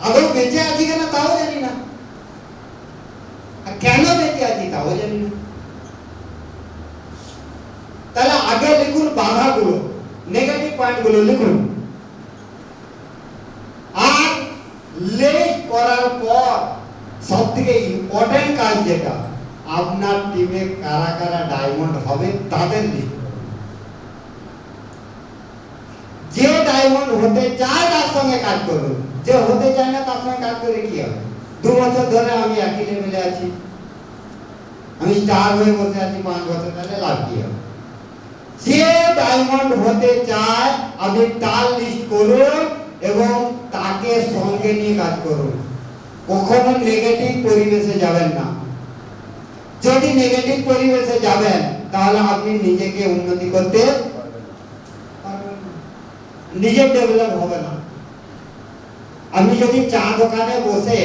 আদৌ বেঁচে আছি কিনা তাও জানি না, আর কেন বেঁচে আছি তাও জানি না। তাহলে আগে লিখুন বাধাগুলো, নেগেটিভ পয়েন্টগুলো লিখুন। আর লিস্ট করার পর সবথেকে ইম্পর্টেন্ট কাজ যেটা, আপনার টিমে কারা কারা ডায়মন্ড হবে তাদের লিস্ট করুন। যে ডায়মন্ড হতে চায় তার সঙ্গে কাজ করুন, যে হতে চায় না তার সঙ্গে কাজ করে কি হবে? 2 বছর ধরে আমি একই লেভেলে আছি, আমি স্টার হয়ে বসে আছি 5 বছর, তাহলে লাভ কি হবে? যে ডায়মন্ড হতে চায় আপনি তার লিস্ট করুন এবং তাকে সঙ্গে নিয়ে কাজ করুন। কখনো নেগেটিভ পরিবেশে যাবেন না। যদি নেগেটিভ পরিবেশে যাবেন তাহলে আপনি নিজেকে উন্নতি করতে পারবেন না, নিজের ডেভেলপ হবে না। আপনি যদি চা দোকানে বসে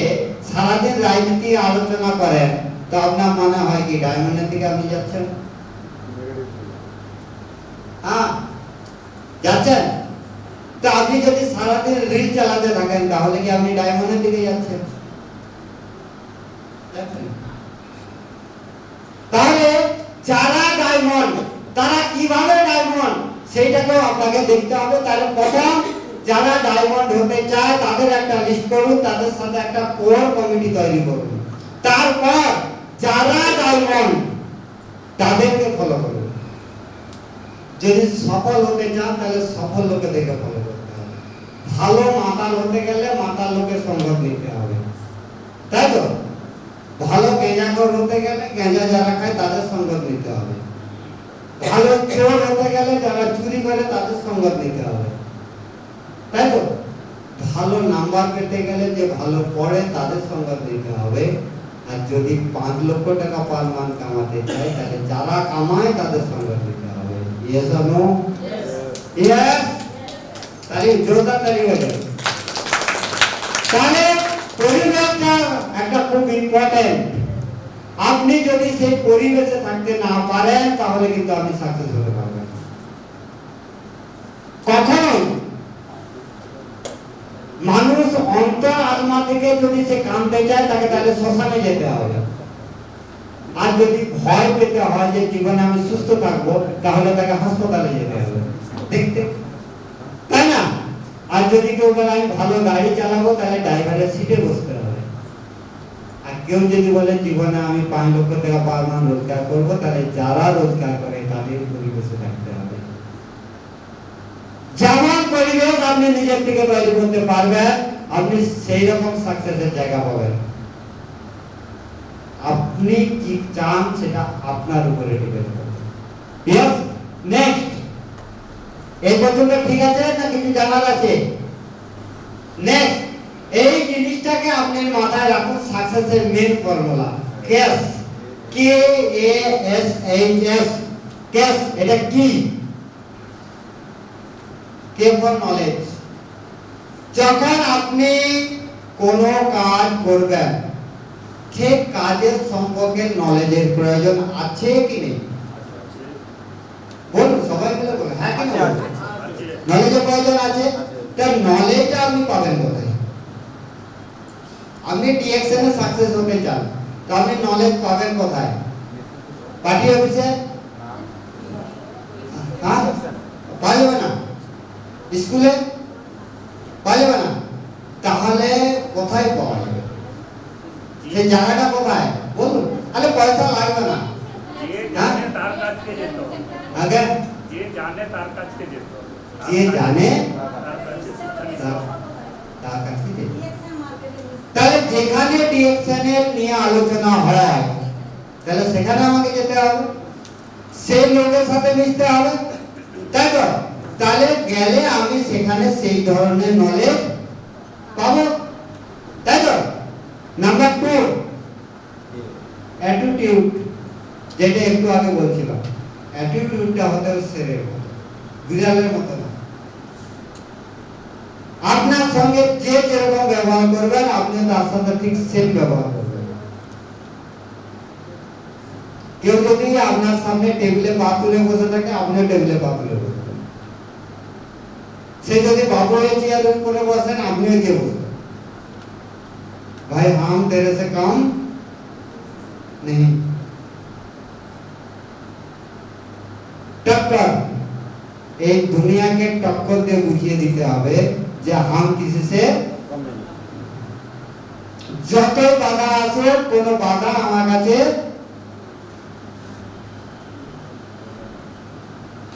সারাদিন রাজনীতি আলোচনা করেন তো আপনার মনে হয় কি ডায়মন্ডের দিকে আপনি যাচ্ছেন? হ্যাঁ, যাচ্ছেন। তো আপনি যদি সারাদিন রিল চালাতে থাকেন তাহলে কি আপনি ডায়মন্ডের দিকে যাচ্ছেন? তাহলে যারা ডায়মন্ড তারা কিভাবে ডায়মন্ড সেইটাকেও আপনাকে দেখতে হবে। তাহলে প্রথম যারা ডায়মন্ড হতে চায় তাদের একটা লিস্ট করুন, তাদের সাথে একটা কোর কমিটি তৈরি করুন। তারপর যারা ডায়মন্ড তাদেরকে ফলো করুন। যদি সফল হতে চান তাহলে সফল লোকে দেখে ফলো করতে হবে। ভালো মাতাল হতে গেলে মাতাল লোকের সঙ্গত নিতে হবে, তাই তো? ভালো গেঁজাখোর হতে গেলে গেঁজা যারা খায় তাদের সঙ্গত নিতে হবে। ভালো চোর হতে গেলে যারা চুরি করে তাদের সঙ্গত নিতে হবে, তাই তো? ভালো নাম্বার পেতে গেলে যে ভালো পড়ে তাদের সঙ্গত নিতে হবে। আর যদি 5 লক্ষ টাকা পার মান্থ কামাতে চায় তাহলে যারা কামায় তাদের সঙ্গত নিতে হবে। Yes or no? ইয়েস। তাহলে জোরদার তালি হয়ে তাহলে পরিবেশটা একটা খুব ইম্পর্টেন্ট। আপনি যদি সেই পরিবেশে থাকতে না পারেন তাহলে কিন্তু আপনি সাকসেস হতে পারবেন না কখনোই। মানুষ অন্তর আত্মা থেকে যদি সে কাঁদতে চায় তাকে তাহলে শ্মশানে যেতে হবে। আর যদি ভয় পেতে হয় যে জীবনে আমি সুস্থ থাকবো তাহলে তাকে হাসপাতালে যেতে হবে দেখতে, তাই না? আর যদি কেউ বলে আমি ভালো গাড়ি চালাবো তাহলে ড্রাইভারের সিটে বসতে হবে। আর কেউ যদি বলে জীবনে আমি 5 লক্ষ টাকা পার মাস রোজগার করবো তাহলে যারা রোজগার করে তাদের পরিবেশে থাকতে হবে। যেমন পরিবেশ আপনি নিজের থেকে তৈরি করতে পারবেন আপনি সেই রকম সাকসেসের জায়গা পাবেন। আপনি কি চান সেটা আপনার উপরে ডিপেন্ড করে। ইয়েস। নেক্সট, এই পর্যন্ত ঠিক আছে না কিছু জানার আছে? নেক্সট, এই জিনিসটাকে আপনি মাথায় রাখুন। সাকসেসের main formula KASH, K A S H KASH, কেস। এটা কি? K for knowledge. যখন আপনি কোনো কাজ করবেন সেই কাজের সম্পর্কে নলেজের প্রয়োজন আছে কি নেই? বলুন, সবাই মিলে বলুন, হ্যাঁ কি না? নলেজের প্রয়োজন আছে। তাই নলেজটা আপনি পাবেন কোথায়? আপনি ডিএকশনে সাকসেস হতে চান তো আপনি নলেজ পাবেন কোথায়? পার্টি অফিসে? হ্যাঁ, পাওয়া না। স্কুলে পাওয়া না। তাহলে কোথায় পাওয়া যাবে? সেই জায়গাটা কোথায় বলুন? আরে পয়সা লাগবে না। যে জানে তার কাছে যেতে হবে। আগে যে জানে তার কাছে যেতে হবে। যে জানে তার কাছে যেতে হবে। তাহলে যেখানে ডিএকশনের নিয়ে আলোচনা হয় তাহলে সেখানে আমাকে যেতে হবে, সেই লোকের সাথে মিশতে হবে, তাই তো? তাহলে গেলে আমি সেখানে সেই ধরনের নলেজ পাবো, তাই তো? নাম্বার 2, অ্যাটিটিউড, যেটা একটু আগে বলছিলাম। অ্যাটিটিউডটা হতে হবে শেরের মতো, বিড়ালের মতো না। আপনার সঙ্গে যে যেরকম ব্যবহার করবেন আপনি তার সাথে ঠিক সেম ব্যবহার করবেন। কেউ যদি আপনার সামনে টেবিলে পা তুলে বসে থাকে আপনিও টেবিলে পা তুলে বসবেন। সে যদি বাবু হয়ে চেয়ার করে বসেন আপনিও গিয়ে বসবেন। भाई हम तेरे से कम नहीं। टक्कर এই দুনিয়াকে টক্কর দিয়ে বুঝিয়ে দিতে হবে যে हम किसी से যত বাধা আসে কোন বাধা আমার কাছে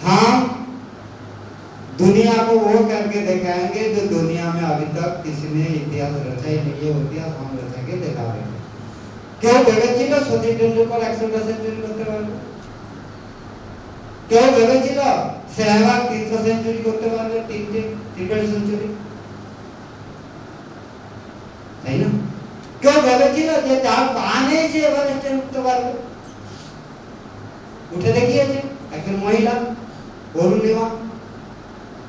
हम दुनिया को वो करके दिखाएंगे जो दुनिया में अभी तक किसी ने इतिहास रचा ही नहीं है। इतिहास हम रचा के दिखा रहे हैं। क्यों ভেবেছিল সচিন টেন্ডুলকার 100টা সেঞ্চুরি করতে পারবে? কেউ ভেবেছিল সেহবাগ 300 সেঞ্চুরি করতে পারবে? তিনটে ক্রিকেট সেঞ্চুরি, তাই না? কেউ ভেবেছিল যে তার পা নেই সে এভারেস্টে উঠতে পারবে? উঠে দেখিয়েছে একজন মহিলা অরুণিমা,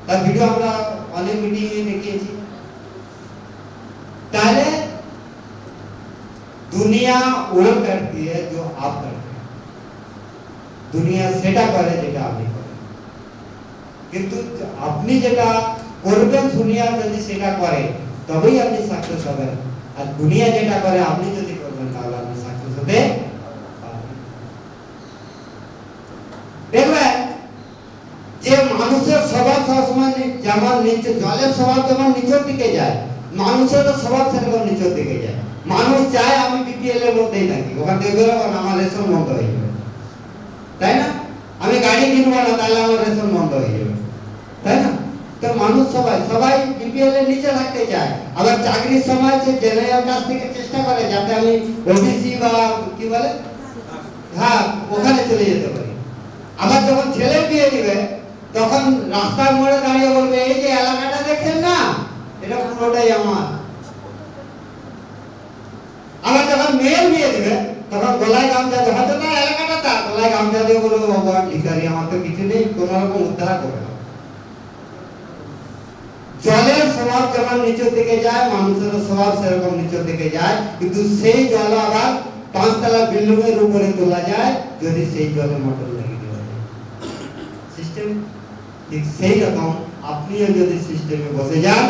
তার ভিডিও আমরা অনেক মিটিংয়ে দেখিয়েছি। তাহলে দুনিয়া वो करती है जो आप करते हैं, দুনিয়া সেটা করে যেটা আপনি করেন। কিন্তু আপনি যেটা করবেন দুনিয়া যদি সেটা করে তবেই আপনি সাকসেস হবেন। আর দুনিয়া যেটা করে আপনি যদি করবেন তাহলে আপনি সাকসেস হতে পারবেন। দেখবেন যে মানুষের স্বভাব সবসময় যেমন নিচে, জলের স্বভাব যেমন নিচের দিকে যায়, মানুষেরও স্বভাব সেরকম নিচের দিকে যায়। মানুষ চায় আমি বিপিএল এর মধ্যেই থাকি, ওখান থেকে বেরোবো না, আমার রেশন বন্ধ হয়ে যাবে, তাই না? আমি গাড়ি কিনবো না, তাহলে আমার রেশন বন্ধ হয়ে যাবে, তাই না? তো মানুষ সবাই বিপিএল এর নিচে থাকতে চায়। আবার চাকরির সময় সে জেনারেল কাজ থেকে চেষ্টা করে যাতে আমি ওবিসি বা কি বলে, হ্যাঁ, ওখানে চলে যেতে পারি। আবার যখন ছেলে বিয়ে দিবে তখন রাস্তার মোড়ে দাঁড়িয়ে বলবে এই যে এলাকাটা দেখছেন না, এটা পুরোটাই আমার। আবার যখন মেয়ের বিয়ে দিবে তখন গলায় গামছা, হয়তো না এলাকাটা তার, গলায় গামছা দিয়ে বলবে ভগবান ভিখারি, আমার তো কিছু নেই, কোন রকম উদ্ধার করে দাও। জলের স্বভাব যেমন নিচের দিকে যায়, মানুষের স্বভাব সেরকম নিচের দিকে যায়। কিন্তু সেই জল আবার 5 তলা বিল্ডিং এর উপরে তোলা যায় যদি সেই জলে মোটর লাগিয়ে দেওয়া যায়। সিস্টেম ঠিক সেই রকম আপনিও যদি সিস্টেমে বসে যান,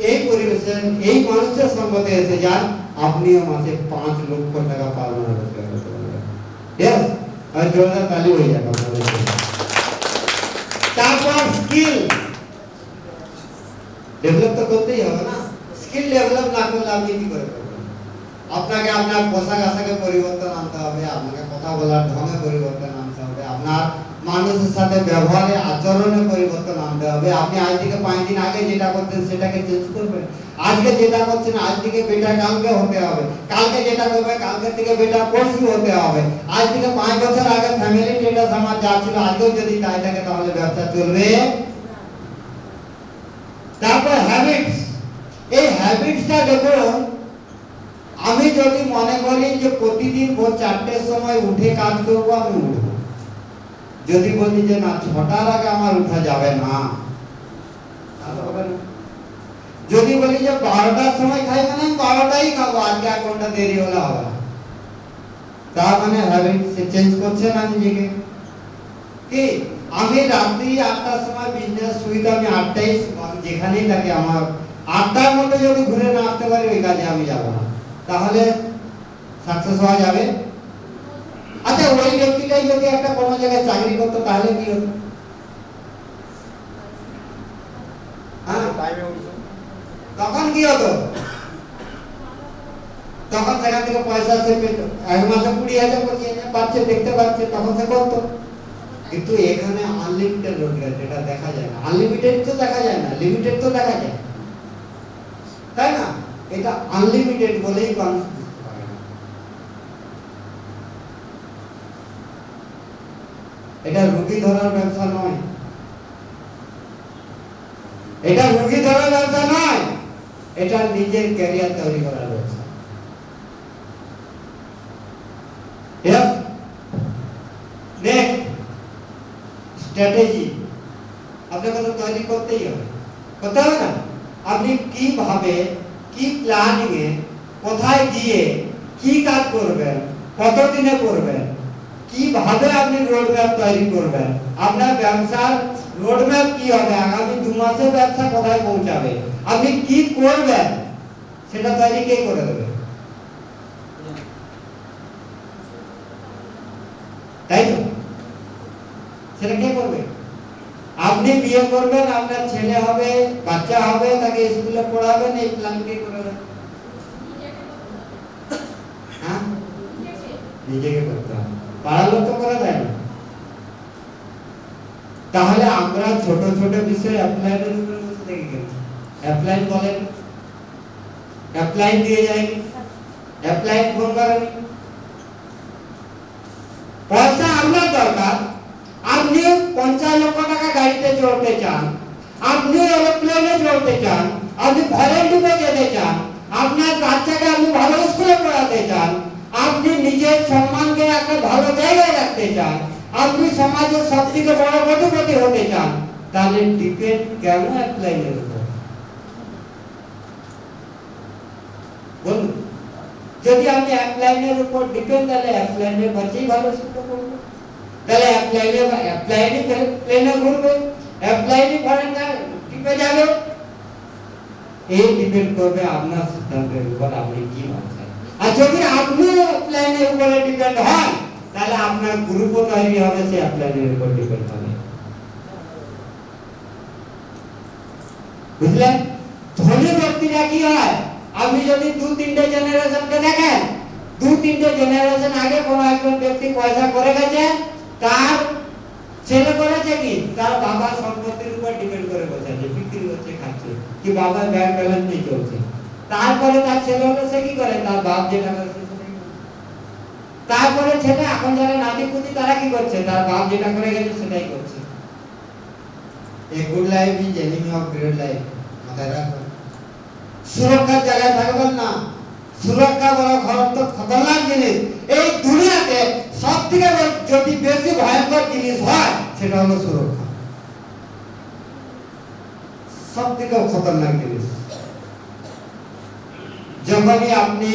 এই পরিবেশে এই মানুষের সঙ্গতে এসে যান, আপনিও মাসে 5 লক্ষ টাকা পাবেন। यस, আর জোরদার তালি হয়ে যাবে আপনাদের। তারপর স্কিল ডেভেলপ তো করতেই হবে না। স্কিল ডেভেলপ না করলে আপনি কি করে করবেন? আপনাকে আপনার পোশাক আশাকে পরিবর্তন আনতে হবে, আপনাকে কথা বলার ঢঙে পরিবর্তন আনতে হবে, আপনার মানুষের সাথে ব্যবহারে আচরণে পরিবর্তন আনতে হবে। আপনি আজ থেকে 5 দিন আগে যেটা করতেন সেটাকে চেঞ্জ করবেন। আজকে যেটা করছেন আজ থেকে বেটা কালকে হতে হবে, কালকে যেটা করবে কালকে থেকে বেটা পরশু হতে হবে। আজ থেকে 5 বছর আগে ফ্যামিলি স্ট্যাটাস আমার যা ছিল আজকেও যদি তাই থাকে তাহলে ব্যবসা চলবে। তারপর হ্যাবিটস, এই হ্যাবিটসটা দেখুন, আমি যদি মনে করি যে প্রতিদিন ভোর 4টের সময় উঠে কাজ করবো, আমি উঠবো। যদি বলি যে না 6টার আগে আমার উঠা যাবে না, তাহলে হবে না। যদি বলি যে 12টার সময় খাই, মানে 12টাই খাবো, আজকে 1 ঘন্টা দেরি হলে হবে না, তার মানে হ্যাবিট সে চেঞ্জ করছে না নিজেকে। কি আমি রাত্রি 8টার সময় বিজনেস শুই, তো আমি 8টাই যেখানেই থাকি আমার 8টার মধ্যে যদি ঘুরে না আসতে পারি ওই কাজে আমি যাব না, তাহলে সাকসেস হওয়া যাবে? আচ্ছা, ওই ব্যক্তিটাই যদি একটা কোনো জায়গায় চাকরি করতো তাহলে কি হতো? হ্যাঁ, তখন কি হতো? তখন সেখান থেকে পয়সা সে পেত, এক মাসে 20,000 25,000 পাচ্ছে, দেখতে পাচ্ছে, তখন সে করতো। কিন্তু এখানে আনলিমিটেড রোজগার, যেটা দেখা যায় না। আনলিমিটেড তো দেখা যায় না, লিমিটেড তো দেখা যায়, তাই না? এটা আনলিমিটেড বলেই মানুষ বুঝতে পারে না। এটা রুগী ধরার ব্যবসা নয়, এটা রুগী ধরার ব্যবসা নয়, এটা নিজের ক্যারিয়ার তৈরি করার ব্যবসা। নেক্সট স্ট্র্যাটেজি আপনাকে তো তৈরি করতেই হবে, করতে হবে না? আপনি কিভাবে, কি প্ল্যানিং এ, কোথায় গিয়ে কি কাজ করবেন, কতদিনে করবেন, কিভাবে আপনি রোডম্যাপ তৈরি করবেন, আপনার ব্যবসার রোডম্যাপ কি হবে, আগামী 2 মাসের ব্যবসা কোথায় পৌঁছাবে, আপনি কি করবেন, সেটা তৈরি কে করে দেবে? সেটা কে করবে? আপনি বিয়ে করবেন, আপনার ছেলে হবে, বাচ্চা হবে, তাকে স্কুলে পড়াবেন, এই প্ল্যান কে করবে? হ্যাঁ, নিজেকে করতে হবে, পাড়ার লোক তো করে দেয় না। তাহলে আমরা ছোট ছোট বিষয় অ্যাপ্লাইনের উপরে বসে দেখি কেন? অ্যাপ্লাই বলেন, অ্যাপ্লাই দিয়ে যায়নি, অ্যাপ্লাই ফোন করেনি। পয়সা আপনার দরকার, আপনি 50 লক্ষ টাকা গাড়িতে চড়তে চান, আপনি এরোপ্লেনে চড়তে চান, আপনি ফরেন ট্যুরে যেতে চান, আপনার বাচ্চাকে আপনি ভালো স্কুলে পড়াতে চান, আপনি নিজের সম্মানকে একটা ভালো জায়গায় রাখতে চান, আপনি সমাজের সবথেকে বড় কোটিপতি হতে চান, তাহলে ডিপেন্ড কেন অ্যাপ্লাইনের উপর? বলুন, যদি আপনি অ্যাপ্লাইনের উপর ডিপেন্ড, তাহলে অ্যাপ্লাইনের বাচ্চাই ভালো শিক্ষা করবে, তাহলে অ্যাপ্লাইনে প্লেনে ঘুরবে, অ্যাপ্লাইনে ফরেন ট্রিপে যাবে। এই ডিপেন্ড করবে আপনার সিদ্ধান্তের উপর, আপনি কি ভাবছেন। আর যদি আপনি অ্যাপ্লাইনের উপরে ডিপেন্ড হন, তাহলে আপনার গ্রুপও তৈরি হবে সে অ্যাপ্লাইনের উপর ডিপেন্ড হবে। বুঝলেন? ধনী ব্যক্তিরা কি হয়, আপনি যদি 2-3টে জেনারেশনকে দেখেন, 2-3টে জেনারেশন আগে কোন একজন ব্যক্তি পয়সা করে গেছে, তার ছেলে করেছে কি, তার বাবার সম্পত্তির উপর ডিপেন্ড করে বসে আছে, বিক্রি করছে, খাচ্ছে, কি বাবার ব্যাংক ব্যালেন্স নেই চলছে। তারপরে তার ছেলে হলো, সে কি করে, তার বাপ যেটা করেছে সেটাই করে। তারপরে ছেলে, এখন যারা নাতি পুতি তারা কি করছে, তার বাপ যেটা করে গেছে সেটাই করছে। A good life is enemy of great life, মাথায় রাখবেন। সুরক্ষার জায়গায় থাকবেন না, সুরক্ষা বড় খতরনাক জিনিস। এই দুনিয়াতে সবথেকে যদি বেশি ভয়ঙ্কর জিনিস হয়, সেটা হলো সুরক্ষা, সবথেকে খতরনাক জিনিস। যখনই আপনি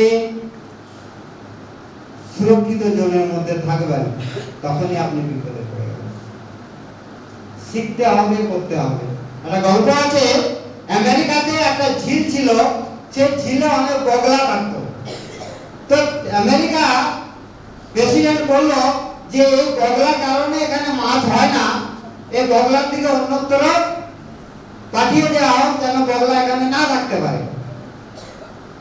সুরক্ষিত জোনের মধ্যে থাকবেন, তখনই আপনি বিপদে পড়ে যাবেন। শিখতে হবে, করতে হবে। একটা গল্প আছে, আমেরিকাতে একটা ঝিল ছিল, সেই ঝিলে অনেক বগলা থাকতো। তো আমেরিকা প্রেসিডেন্ট বলল যে এই বগলার কারণে এখানে মাছ হয় না, এই বগলার দিকে অন্যত্র পাঠিয়ে দেওয়া হোক, যেন বগলা এখানে না থাকতে পারে।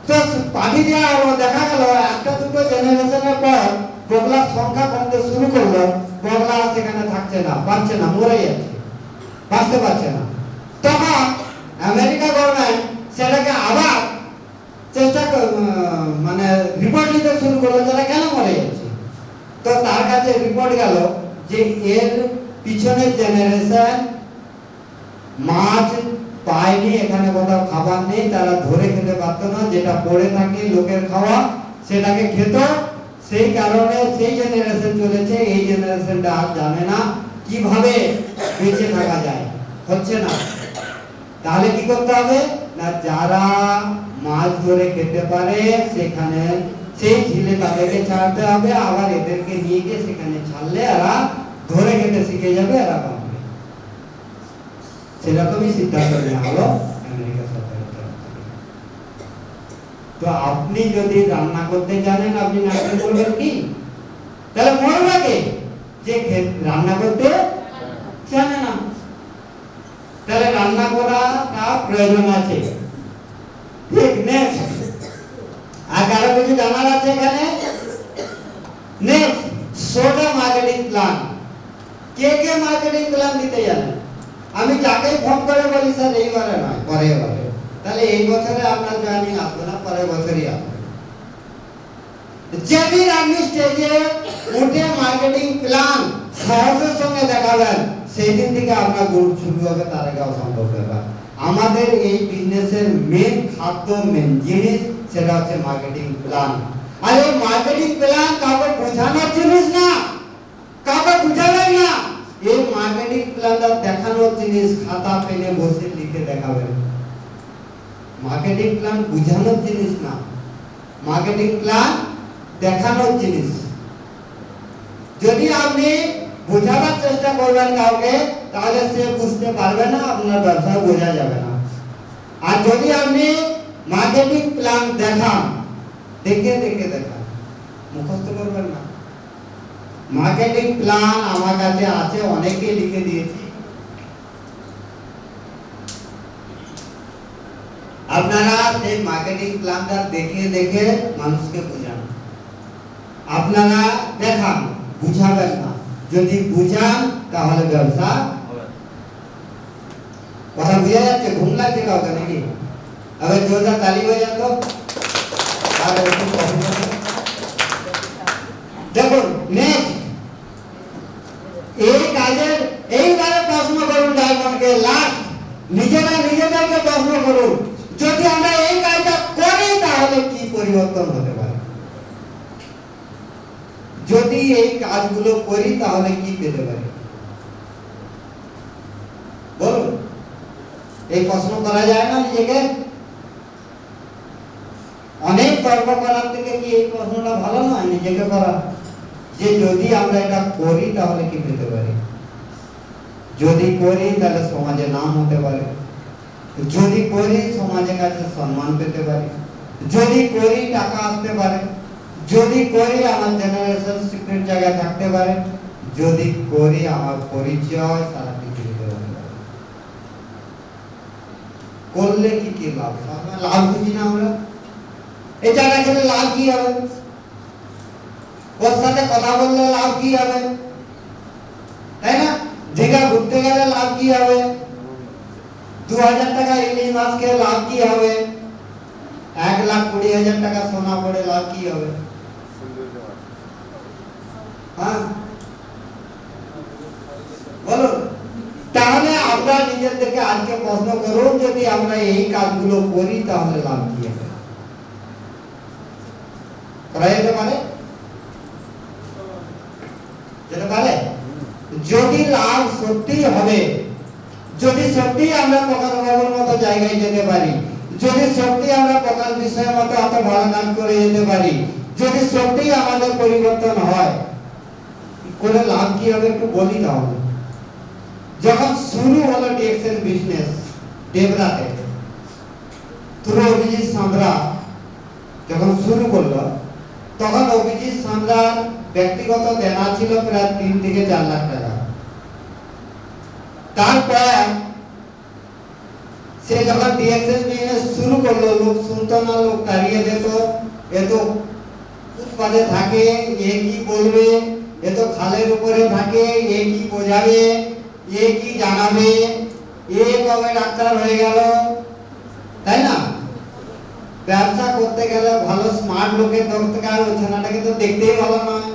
তো পাঠিয়ে দেওয়া হলো, দেখা গেল 1-2 জেনারেশনের পর বগলার সংখ্যা কমতে শুরু করলো, বগলা সেখানে থাকছে না, পারছে না, মরে যাচ্ছে, বাঁচতে পারছে না। তখন আমেরিকা গভর্নমেন্ট সেটাকে আবার চেষ্টা মানে রিপোর্ট নিতে শুরু করলো, যারা কেন মরে যাচ্ছে। তো তার কাছে রিপোর্ট গেল যে এর পিছনের জেনারেশন মাছ পায়নি, এখানে কোথাও খাবার নেই, তারা ধরে খেতে পারতো না, যেটা পড়ে থাকে লোকের খাওয়া সেটাকে খেত, সেই কারণে সেই জেনারেশন চলেছে। এই জেনারেশনটা আর জানে না কিভাবে বেঁচে থাকা যায়, হচ্ছে না। তাহলে কি করতে হবে না, যারা মাছ ধরে খেতে পারে সেখানে সেই ঝিলে তাদেরকে ছাড়তে হবে, আবার এদেরকে নিয়ে গিয়ে সেখানে ছাড়লে এরা ধরে খেতে শিখে যাবে, এরা বাঁচবে। সেরকমই সিদ্ধান্ত নেওয়া হলো আমেরিকা সরকারের তরফ থেকে। তো আপনি যদি রান্না করতে জানেন, আপনি নাচতে বলবেন কি, তাহলে মরবে কে, যে রান্না করতে জানে না। তাহলে রান্না করাটা প্রয়োজন আছে, ঠিক নেক্সট। আর কারো কিছু জানার আছে এখানে? Next, soda marketing plan. কে কে মার্কেটিং প্ল্যান দিতে জানেন? আমি যাকে ফোন করে বলি স্যার এইবারে নয়, পরের বারে, তাহলে এই বছরে আপনার জয়েনিং আসবে না, পরের বছরই আসবে। যেদিন আপনি স্টেজে উঠে মার্কেটিং প্ল্যান সাহসের সঙ্গে দেখাবেন, সেই দিন থেকে আপনার গ্রোথ শুরু হবে, তার আগে অসম্ভব ব্যাপার। আমাদের এই বিজনেসের মেন খাদ্য, মেন জিনিস সেটা হচ্ছে মার্কেটিং প্ল্যান। আর এই মার্কেটিং প্ল্যান কাউকে বোঝানোর জিনিস না, কাউকে বুঝাবেন না। এই মার্কেটিং প্ল্যানটা দেখানোর জিনিস, খাতা পেনে বসে লিখে দেখাবেন। মার্কেটিং প্ল্যান বুঝানোর জিনিস না, মার্কেটিং প্ল্যান দেখানোর জিনিস। যদি আপনি বোঝাবার চেষ্টা করবেন কাউকে, তাহলে সে বুঝতে পারবে না, আপনার ব্যবসা বোঝা যাবে না। আর যদি আপনি মার্কেটিং প্ল্যান দেখান, দেখে দেখে দেখান, মুখস্থ করবেন না, মার্কেটিং প্ল্যান আমার কাছে আছে, অনেকে লিখে দিয়েছি। আপনারা সেই মার্কেটিং প্ল্যানটা দেখে দেখে মানুষকে বোঝান। আপনারা দেখান, বুঝাবেন না। যদি বুঝান তাহলে ব্যবসা হবে। কথা বুঝা যাচ্ছে? ঘুম লাগছে কাউকে নাকি? আবার জোরদার তালি বাজান তো। দেখুন নেক্সট এই কাজের এইবারে প্রশ্ন করুন ডায়মন্ডকে, লাস্ট নিজেরা নিজেদেরকে প্রশ্ন করুন, যদি আমরা এই কাজটা করি তাহলে কি পরিবর্তন হতে পারে? যদি এই কাজগুলো করি তাহলে কি পেতে পারি? বলুন, এই প্রশ্ন করা যায় না নিজেকে? অনেক তর্ক করার থেকে কি এই প্রশ্নটা ভালো নয় নিজেকে করা, যে যদি আমরা এটা করি তাহলে কি পেতে পারি? যদি করি তাহলে সমাজে নাম হতে পারে, যদি করি সমাজের কাছে সম্মান পেতে পারি, যদি করি টাকা আসতে পারে, যদি করি আমার জেনারেশন সিক্রেট জায়গায় থাকতে পারে, যদি করি আমার পরিচয় সারা পৃথিবীতে হতে পারে। করলে কি কি লাভ? লাভ বুঝি না আমরা। এই জায়গা খেলে লাভ কি হবে? ওর সাথে কথা বললে লাভ কি হবে? তাই না? দীঘা ঘুরতে গেলে লাভ কি হবে? 2000 টাকা ইলিশ মাছ খেয়ে লাভ কি হবে? 1,20,000 টাকা সোনা পড়ে লাভ কি হবে? হ্যাঁ বলুন। তাহলে আমরা নিজেদেরকে আজকে প্রশ্ন করুন, যদি আমরা এই কাজগুলো করি তাহলে লাভ কি হবে? করা যেতে পারে? যেতে পারে? যদি লাভ সত্যি হবে, যদি সত্যি আমরা প্রকাশ বাবুর মতো জায়গায় যেতে পারি, যদি সত্যি আমরা প্রকাশ বিষয়ের মতো এত ভালো কাজ করে যেতে পারি, যদি সত্যি আমাদের পরিবর্তন হয়, করে লাভ কি হবে একটু বলি তাহলে। যখন শুরু হলো ডিএক্সএন বিজনেস ডেবরাতে, থ্রু অভিজিৎ সাঁতরা যখন শুরু করলো, তখন অভিজিৎ সাঁতরার ব্যক্তিগত দেনা ছিল প্রায় 3 থেকে 4 লাখ টাকা। তারপর সে যখন ডিএক্সএন বিজনেস শুরু করলো, লোক শুনতো না, লোক তাড়িয়ে দিত, এ তো উৎপাদে থাকে, এ কি বলবে, এ তো খালের উপরে থাকে, এ কি বোঝাবে, এ কি জানাবে, এ কবে ডাক্তার হয়ে গেল, তাই না? ব্যবসা করতে গেলে ভালো স্মার্ট লোকের দরকার। ওই ছেলেটাকে তো দেখতেই ভালো নয়,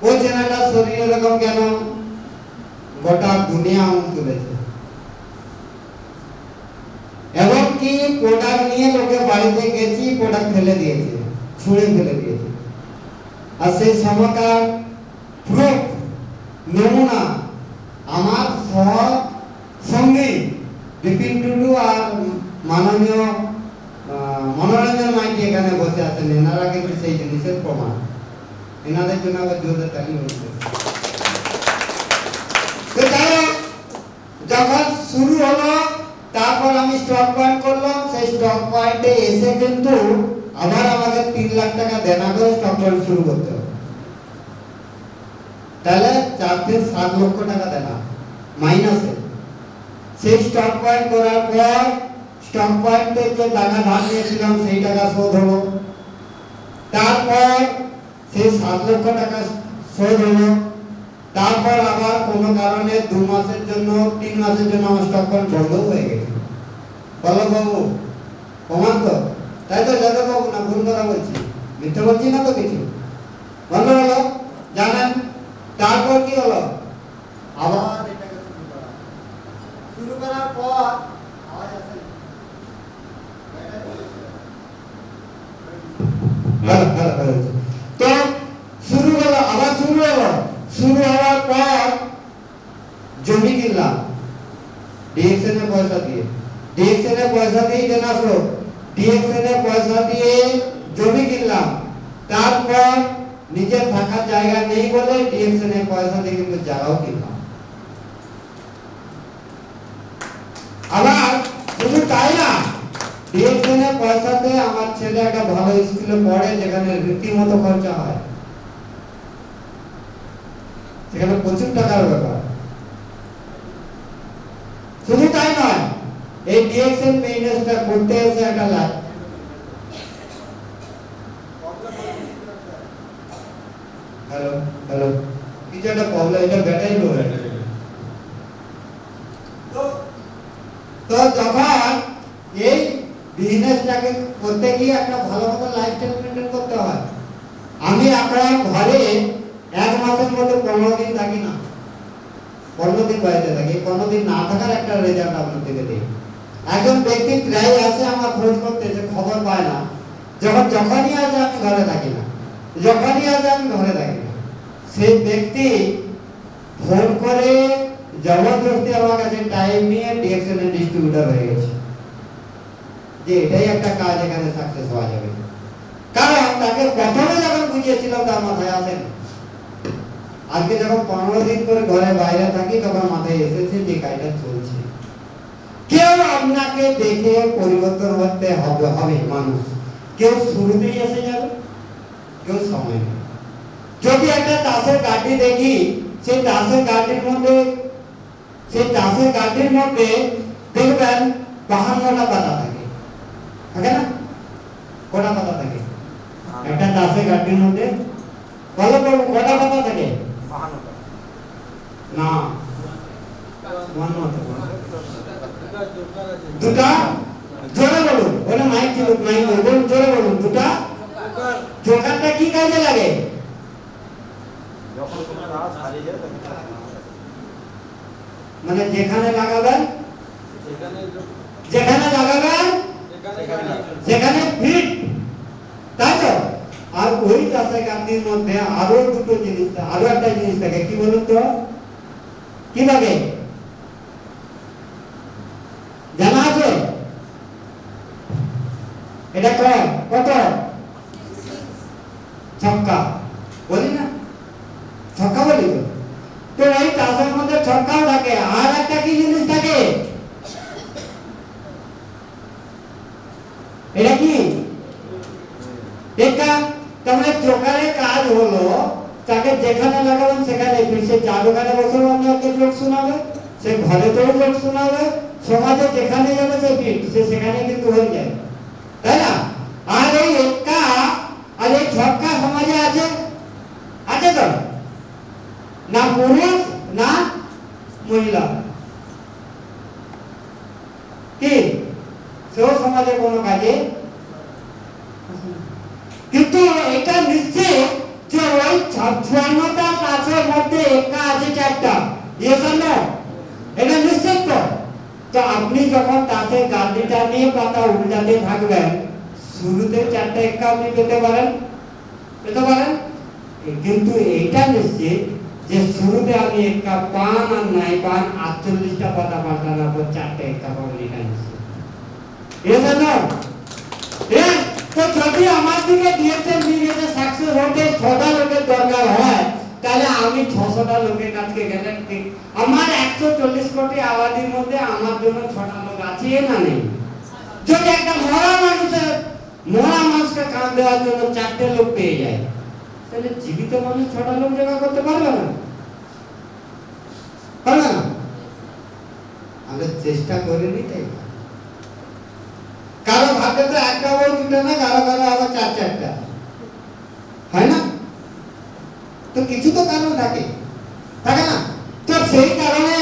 ওই ছেলেটার শরীর এরকম কেন? গোটা দুনিয়া আঙুল তুলেছে। এমনকি প্রোডাক্ট নিয়ে লোকে বাড়িতে গেছি, প্রোডাক্ট ফেলে দিয়েছে, ছুঁড়ে ফেলে দিয়েছে। আর সেই সময়কার প্রুফ নমুনা আমার সঙ্গী বিপিন টুডু আর মাননীয় মনোরঞ্জন মাইতি এখানে বসে আছেন। এনারা কিন্তু সেই জিনিসের প্রমাণ। এনাদের জন্য আবার জোরদার তালি হয়েছে। তো যাই হোক, যখন শুরু হলো, তারপর আমি স্টক পয়েন্ট করলাম। সেই স্টক পয়েন্টে এসে কিন্তু আবার আমাকে 3 লাখ টাকা দেনা করে স্টক পয়েন্ট শুরু করতে হবে। তাহলে 4 থেকে 7 লক্ষ টাকা দেনা মাইনাসে। সেই স্টক পয়েন্ট করার পর স্টক পয়েন্টে যে টাকা ধার নিয়েছিলাম সেই টাকা শোধ হলো। তারপর সেই 7 লক্ষ টাকা শোধ হলো। তারপর আবার কোনো কারণে 2 মাসের জন্য 3 মাসের জন্য আমার স্টক পয়েন্ট বন্ধ হয়ে গেছে। বলো বাবু, প্রমাণ তো? তাই তো যাদব বাবু? না ভুল কথা বলছি? মিথ্যে বলছি না তো কিছু? বন্ধ হলো, জানেন। তারপর কি হলো? আবার এটাকে শুরু করার পর আওয়াজ আসে তো শুরু হলো, আবার শুরু হলো। শুরু হওয়ার পর জমি কিনলাম ডিএক্সএন এর পয়সা দিয়ে। ডিএক্সএন এর পয়সা দিয়ে দেনা শোধ, ডিএক্সএন এর পয়সা দিয়ে জমি কিনলাম। তারপর নিজের থাকার জায়গা নেই বলে ডিএক্সএন এর পয়সা দিয়ে কিন্তু জায়গাও কিনলাম। আবার শুধু তাই না, ডিএক্সএন এর পয়সাতে আমার ছেলে একটা ভালো স্কুলে পড়ে, যেখানে রীতিমতো খরচা হয়। সেখানে প্রচুর টাকার ব্যাপার। শুধু তাই নয়, এই ডিএক্সএন মেইনটা করতে এসে একটা হ্যালো হ্যালো কিছু একটা প্রবলেম, এটা ব্যাটারি লো হয়ে গেছে। তো যখন এই বিজনেসটাকে করতে গিয়ে একটা ভালো মতো লাইফস্টাইল মেনটেন করতে হয়। আমি এখন ঘরে 1 মাসের মধ্যে 15 দিন থাকি না, 15 দিন বাড়িতে থাকি। 15 দিন না থাকার একটা রেজাল্ট আপনাদেরকে দিই। একজন ব্যক্তি প্রায় আসে আমার খোঁজ করতে, যে খবর পায় না, যখনই আসে আমি ঘরে থাকি না, যখনই আসে আমি ঘরে থাকি না। সেই ব্যক্তি ফোন করে জবরদস্তি আমার কাছে টাইম নিয়ে ডিএক্সএন এর ডিস্ট্রিবিউটর হয়ে গেছে, যে এটাই একটা কাজ, এখানে সাকসেস হওয়া যাবে। কারণ তাকে প্রথমে যখন বুঝিয়েছিলাম তার মাথায় আসেন, আজকে যখন 15 দিন করে ঘরে বাইরে থাকি তখন মাথায় এসেছে যে কাজটা চলছে। কেউ আপনাকে দেখে পরিবর্তন হতে হবে মানুষ, কেউ শুরুতেই এসে যাবে, কেউ সময় নেবে। যদি একটা তাসের গাড়ি দেখি, সেই তাসের গাড়ির মধ্যে দেখবেন 52টা পাতা থাকে, থাকে না? কটা পাতা থাকে একটা তাসের গাড়ির মধ্যে? বলো বলো, কটা পাতা থাকে? 52টা না, 52টা দুটা। জোরে বলুন, ওটা মাইক ছিল, মাইক বলুন, জোরে বলুন। দুটা জোকারটা কি কাজে লাগে? যখন কোনো রাস হারিয়ে যায় তখন মানে যেখানে লাগাবেন সেখানে ফিট, তাই তো? আর ওই চাষের গান্ধীর মধ্যে আরো দুটো জিনিস, আরো একটা জিনিস থাকে, কি বলুন তো? কি লাগে জানা আছে? এটা কত? ছক্কা বলি না, ছক্কা বলি তো। তো এই চাষের মধ্যে ছক্কাও থাকে, আর একটা কি জিনিস থাকে? এটা কি? এটা তাহলে জোকারের কাজ হলো তাকে যেখানে লাগাবেন সেখানে, সে চা দোকানে বসে অন্যকে লোক শোনাবে, সে ঘরে তো লোক শোনাবে, সমাজে যেখানে যাবে সে ফিট, সে সেখানে কিন্তু হয়ে যায়, তাই না? আর এই এক্কা আর এই ছক্কা সমাজে আছে, আছে তো? না পুরুষ না মহিলা, কি সেও সমাজে কোনো কাজে। কিন্তু এটা নিশ্চিত যে ওই 56টা কাছের মধ্যে একা আছে 4টা, এটা নিশ্চিত তো? তো আপনি যখন তাতে গাড়িটা নিয়ে পাতা উল্টাতে থাকবেন, শুরুতে 4টা একা আপনি পেতে পারেন, কিন্তু এইটা নিশ্চিত যে শুরুতে আমি একা পান আর নাই পান 48টা পাতা পাল্টানোর পর 4টা একা পাবেন, এটা নিশ্চিত। তো যদি আমার দিকে ডিএক্সএন বিজনেসে সাকসেস হতে 6টা লোকের দরকার হয়, তাহলে আমি 600টা লোকের কাছে গেলে আমার 140 কোটি আবাদির মধ্যে আমার জন্য 6টা লোক আছে না নেই? যদি একটা মরা মানুষকে কান দেওয়ার জন্য 4টে লোক পেয়ে যায়, তাহলে জীবিত মানুষ 6টা লোক জোগাড় করতে পারবে না? পারবে না? আমরা চেষ্টা করিনি তাই। কারো ভাগ্যে তো একটা বই দুটো না, কারো আবার 4-4টা, হয় না? তো কিছু তো কারণ থাকে না? তো সেই কারণে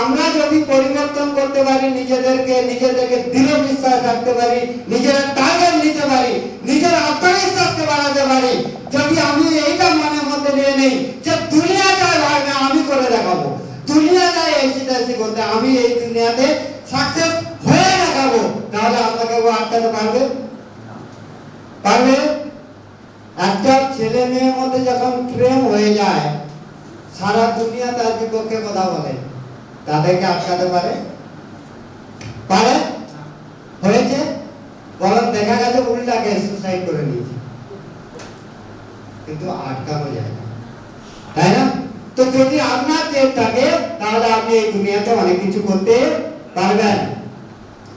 আমরা যদি পরিবর্তন করতে পারি, নিজেদেরকে দৃঢ় বিশ্বাস রাখতে পারি, নিজেরা টার্গেট নিতে পারি, নিজের আত্মবিশ্বাসকে বাড়াতে পারি, যদি আমি এইটা মনের মধ্যে নিয়ে নেই যে দুনিয়া যায় ভাই না, আমি করে দেখাবো, দুনিয়া যায় এসি করতে, আমি এই দুনিয়াতে সাকসেস হয়ে দেখাবো, তাহলে আপনাকে ও আটকাতে পারবে? একটা ছেলে মেয়ের মধ্যে যখন প্রেম হয়ে যায়, সারা দুনিয়া তার বিপক্ষে কথা বলে, তাদেরকে আটকাতে পারে? হয়েছে? বরং দেখা গেছে উল্টাকে সুসাইড করে নিয়েছে, কিন্তু আটকানো যায় না, তাই না? তো যদি আপনার চেয়ে থাকে, তাহলে আপনি এই দুনিয়াতে অনেক কিছু করতে পারবেন।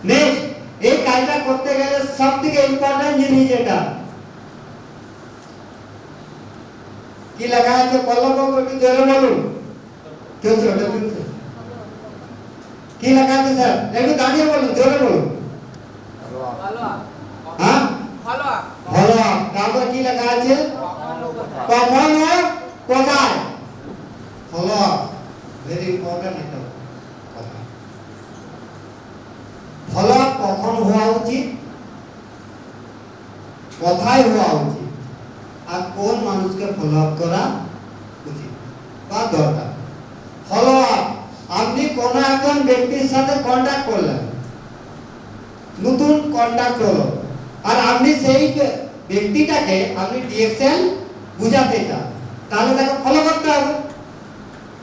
নেক্সট, এই কাজটা করতে গেলে সবথেকে ইম্পর্টেন্ট জিনিস এটা কি লেখা আছে কলম একটু জোরে বলুন। চলছে ওটা চলছে। কি লেখা আছে স্যার? একটু দাঁড়িয়ে বলুন, জোরে বলুন। হ্যাঁ, ফলো। তারপর কি লেখা আছে? কখন ও কোথায়। ফলো ভেরি ইম্পর্টেন্ট একটা কথা। ফলো কখন হওয়া উচিত, কোথায় হওয়া উচিত, আর কোন মানুষকে ফলো আপ করা উচিত বা দরকার। ফলো আপ, আপনি কোন একজন ব্যক্তির সাথে কন্টাক্ট করলেন, নতুন কন্টাক্ট হলো, আর আপনি সেই ব্যক্তিটাকে আপনি ডিরেকশন বুঝাতে চান, তাহলে তাকে ফলো করতে হবে।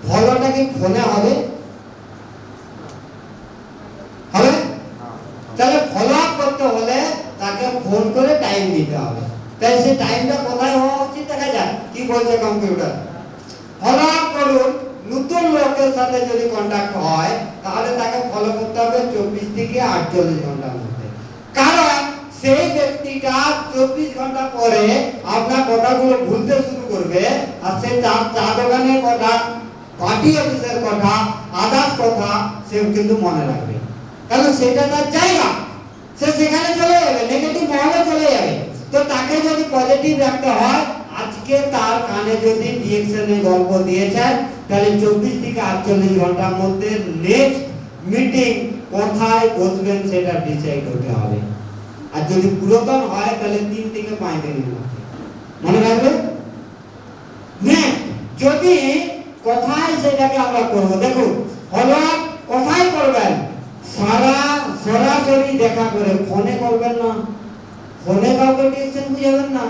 ফলোটা কি ফোনে হবে? হবে? তাহলে ফলো আপ করতে হলে তাকে ফোন করে টাইম দিতে হবে। তাই সেই টাইমটা কোথায় হওয়া উচিত দেখা যায়। কি বলছে কম্পিউটার? ফলো আপ করুন। নতুন লোকের সাথে যদি কন্টাক্ট হয় তাহলে তাকে ফলো করতে হবে 24 থেকে 48 ঘন্টার মধ্যে। কারণ সেই ব্যক্তিটা 24 ঘন্টা পরে আপনার কথাগুলো ভুলতে শুরু করবে, আর সে চা দোকানের কথা, পার্টি অফিসের কথা, আদার্স কথা সে কিন্তু মনে রাখবে। কারণ সেটা তার জায়গা, সে সেখানে চলে যাবে, নেগেটিভ মহলে চলে যাবে। তো তাকে যদি পজিটিভ রাখতে হয়, আজকে তার কানে যদি ডিরেকশনের গল্প দিয়েছেন, তাহলে 24 থেকে 48 ঘন্টার মধ্যে নেক্সট মিটিং কোথায় বসবেন সেটা ডিসাইড হতে হবে। আর যদি পুরাতন হয় তাহলে 3 থেকে 5 দিনের মধ্যে মনে রাখবে। নেক্সট যদি কোথায় সেটাকে আমরা করব, দেখুন ফলো আপ কোথায় করবেন? সরাসরি দেখা করে, ফোনে করবেন না। ফোনে কাউকে ডিরেকশন বুঝাবেন না।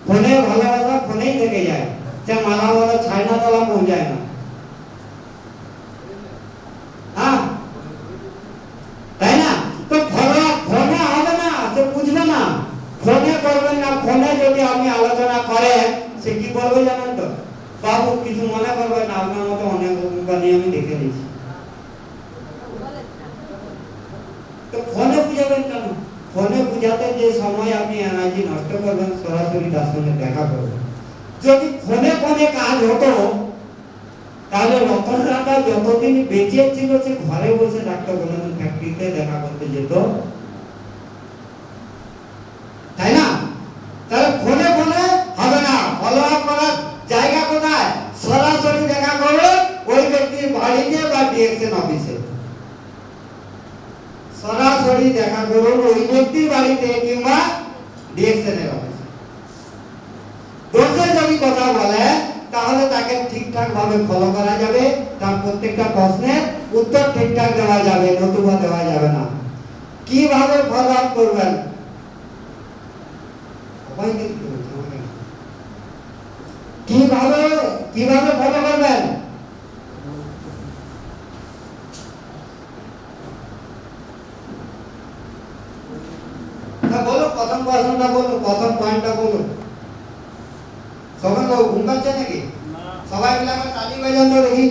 ফোনে ভালোবাসা ফোনেই থেকে যায়, সে মালা বলা ছাইনা তলা পৌঁছায় না। হ্যাঁ, তাই না? তো ফোনে হবে না, সে বুঝবে না। ফোনে করবেন না। ফোনে যদি আপনি আলোচনা করেন, সে কি বলবে জানেন তো? বাবু কিছু মনে করবেন না, আপনার মতো অনেক কোম্পানি আমি দেখে নিয়েছি। তো ফোনে বুঝাবেন কেন? ফোনে বুঝাতে যে সময় আপনি এনার্জি নষ্ট করবেন, সরাসরি তার সঙ্গে দেখা করবেন। যদি ফোনে কাজ হতো, তাহলে রতন টাটা যতদিন বেঁচে ছিল সে ঘরে বসে ডাক্তার কোনদিন ফ্যাক্টরিতে দেখা করতে যেত, তাই না? তাহলে ফোনে হবে না। ফলো আপ করার জায়গা কোথায়? সরাসরি দেখা করবে ওই ব্যক্তির বাড়িতে বা ডিরেকশন অফিসে। সরাসরি দেখা করুন ওই ব্যক্তির বাড়িতে কিংবা ডিরেকশনের অফিসে। বসে যদি কথা বলে তাহলে তাকে ঠিকঠাক ভাবে ফলো করা যাবে, তার প্রত্যেকটা প্রশ্নের উত্তর ঠিকঠাক দেওয়া যাবে, নতুবা দেওয়া যাবে না। কিভাবে ফলো আপ করবেন? কিভাবে ফলো করবেন? বলো, প্রথম প্রশ্নটা বলো, প্রথম পয়েন্টটা বলো। সবাই ঘুম পাচ্ছে নাকি? সবাই মিলে আমার তালি বাজান তো দেখি।